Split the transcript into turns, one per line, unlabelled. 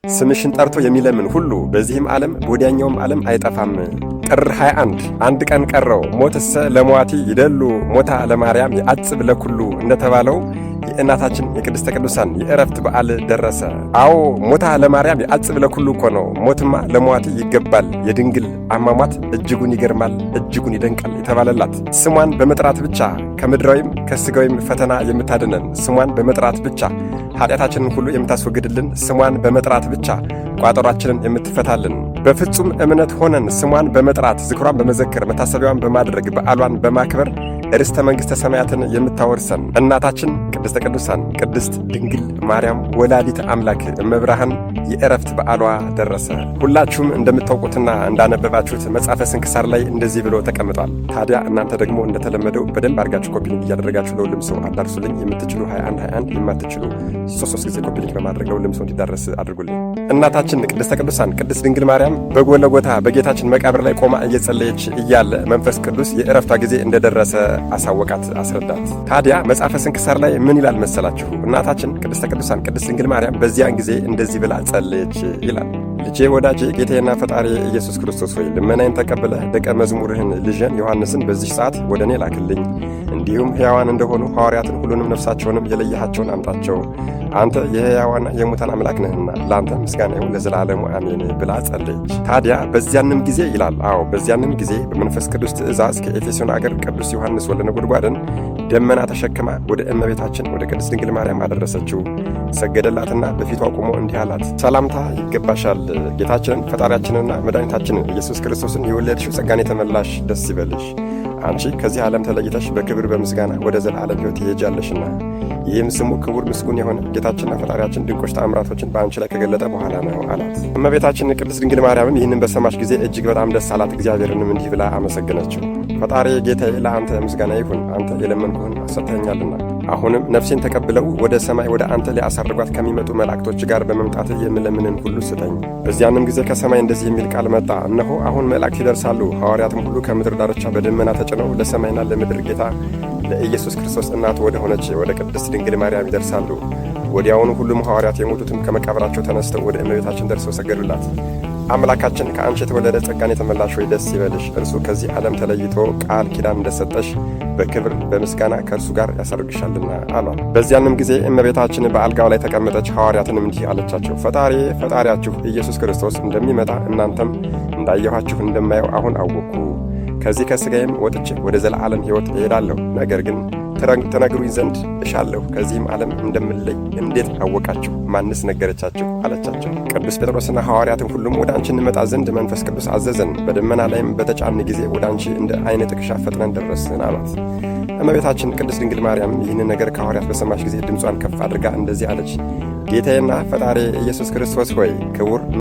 ስምሽን ጠርቶ የሚለምን ሁሉ በዚህም ዓለም በወዲያኛውም ዓለም አይጠፋም። ጥር 21 አንድ ቀን ቀረው ሞትሰ ለመዋቲ ይደሉ ሞታ ለማርያም የአጽብ ለኩሉ እንደተባለው የእናታችን የቅድስተ ቅዱሳን የዕረፍት በዓል ደረሰ። አዎ ሞታ ለማርያም የአጽብ ለኩሉ እኮ ነው። ሞትማ ለመዋቲ ይገባል። የድንግል አሟሟት እጅጉን ይገርማል፣ እጅጉን ይደንቃል የተባለላት ስሟን በመጥራት ብቻ ከምድራዊም ከሥጋዊም ፈተና የምታድነን፣ ስሟን በመጥራት ብቻ ኃጢአታችንን ሁሉ የምታስወግድልን፣ ስሟን በመጥራት ብቻ ቋጠሯችንን የምትፈታልን፣ በፍጹም እምነት ሆነን ስሟን በመጥራት ዝክሯን በመዘከር መታሰቢያዋን በማድረግ በዓሏን በማክበር ርስተ መንግሥተ ሰማያትን የምታወርሰን እናታችን ቅድስተ ቅዱሳን ቅድስት ድንግል ማርያም ወላዲተ አምላክ እመብርሃን የዕረፍት በዓሏ ደረሰ። ሁላችሁም እንደምታውቁትና እንዳነበባችሁት መጽሐፈ ስንክሳር ላይ እንደዚህ ብሎ ተቀምጧል። ታዲያ እናንተ ደግሞ እንደተለመደው በደንብ አድርጋችሁ ኮፒ ሊንክ እያደረጋችሁ ለሁሉም ሰው አዳርሱልኝ። የምትችሉ 21 የማትችሉ 3 ጊዜ ኮፒ ሊንክ በማድረግ ለሁሉም ሰው እንዲዳረስ አድርጉልኝ። እናታችን ቅድስተ ቅዱሳን ቅድስት ድንግል ማርያም በጎልጎታ በጌታችን መቃብር ላይ ቆማ እየጸለየች እያለ መንፈስ ቅዱስ የዕረፍቷ ጊዜ እንደደረሰ አሳወቃት፣ አስረዳት። ታዲያ መጽሐፈ ስንክሳር ላይ ምን ይላል መሰላችሁ? እናታችን ቅድስተ ቅዱሳን ቅድስት ድንግል ማርያም በዚያን ጊዜ እንደዚህ ብላ ጸለየች ይላል። ልጄ ወዳጄ ጌታዬና ፈጣሪ ኢየሱስ ክርስቶስ ሆይ ልመናዬን ተቀብለህ ደቀ መዝሙርህን ልጄን ዮሐንስን በዚህ ሰዓት ወደ እኔ ላክልኝ። እንዲሁም ሕያዋን እንደሆኑ ሐዋርያትን ሁሉንም ነፍሳቸውንም የለየሃቸውን አምጣቸው። አንተ የሕያዋንና የሙታን አምላክ ነህና ለአንተ ምስጋና ይሁን ለዘላለሙ አሜን ብላ ጸለየች። ታዲያ በዚያንም ጊዜ ይላል፣ በዚያንም ጊዜ በመንፈስ ቅዱስ ትእዛዝ ከኤፌሶን አገር ቅዱስ ዮሐንስ ወልደ ነጎድጓድን ደመና ተሸክማ ወደ እመቤታችን ወደ ቅድስት ድንግል ማርያም አደረሰችው። ሰገደላትና በፊቷ ቆሞ እንዲህ አላት፣ ሰላምታ ይገባሻል። ጌታችንን ፈጣሪያችንንና መድኃኒታችንን ኢየሱስ ክርስቶስን የወለድሽው ጸጋን የተመላሽ ደስ ይበልሽ። አንቺ ከዚህ ዓለም ተለይተሽ በክብር በምስጋና ወደ ዘላለም ሕይወት ትሄጃለሽና ይህም ስሙ ክቡር ምስጉን የሆነ ጌታችንና ፈጣሪያችን ድንቆች ተአምራቶችን በአንቺ ላይ ከገለጠ በኋላ ነው አላት። እመቤታችን ቅድስት ድንግል ማርያምም ይህንን በሰማች ጊዜ እጅግ በጣም ደስ አላት። እግዚአብሔርንም እንዲህ ብላ አመሰገነችው። ፈጣሪ ጌታዬ ለአንተ ምስጋና ይሁን፣ አንተ የለመንኩህን ሰጥተኸኛልና። አሁንም ነፍሴን ተቀብለው ወደ ሰማይ ወደ አንተ ሊያሳርጓት ከሚመጡ መላእክቶች ጋር በመምጣት የምለምንን ሁሉ ስጠኝ። በዚያንም ጊዜ ከሰማይ እንደዚህ የሚል ቃል መጣ፣ እነሆ አሁን መላእክት ይደርሳሉ፣ ሐዋርያትም ሁሉ ከምድር ዳርቻ በደመና ተጭነው ለሰማይና ለምድር ጌታ ለኢየሱስ ክርስቶስ እናት ወደ ሆነች ወደ ቅድስት ድንግል ማርያም ይደርሳሉ። ወዲያውኑ ሁሉም ሐዋርያት የሞቱትም ከመቃብራቸው ተነስተው ወደ እመቤታችን ደርሰው ሰገዱላት። አምላካችን ከአንቺ የተወለደ ጸጋን የተመላሽ ሆይ ደስ ይበልሽ፣ እርሱ ከዚህ ዓለም ተለይቶ ቃል ኪዳን እንደሰጠሽ በክብር በምስጋና ከእርሱ ጋር ያሳርግሻልና አሏት። በዚያንም ጊዜ እመቤታችን በአልጋው ላይ ተቀመጠች። ሐዋርያትንም እንዲህ አለቻቸው፣ ፈጣሪያችሁ ኢየሱስ ክርስቶስ እንደሚመጣ እናንተም እንዳየኋችሁ እንደማየው አሁን አወቅኩ። ከዚህ ከሥጋዬም ወጥቼ ወደ ዘላለም ሕይወት እሄዳለሁ። ነገር ግን ተነግሩኝ ዘንድ እሻለሁ፣ ከዚህም ዓለም እንደምለይ እንዴት አወቃችሁ? ማንስ ነገረቻችሁ? አለቻቸው። ቅዱስ ጴጥሮስና ሐዋርያትን ሁሉም ወደ አንቺ እንመጣ ዘንድ መንፈስ ቅዱስ አዘዘን፣ በደመና ላይም በተጫን ጊዜ ወደ አንቺ እንደ ዓይነ ጥቅሻ ፈጥነን ደረስን አሏት። እመቤታችን ቅድስት ድንግል ማርያም ይህንን ነገር ከሐዋርያት በሰማች ጊዜ ድምጿን ከፍ አድርጋ እንደዚህ አለች፣ ጌታዬና ፈጣሪ ኢየሱስ ክርስቶስ ሆይ ክቡር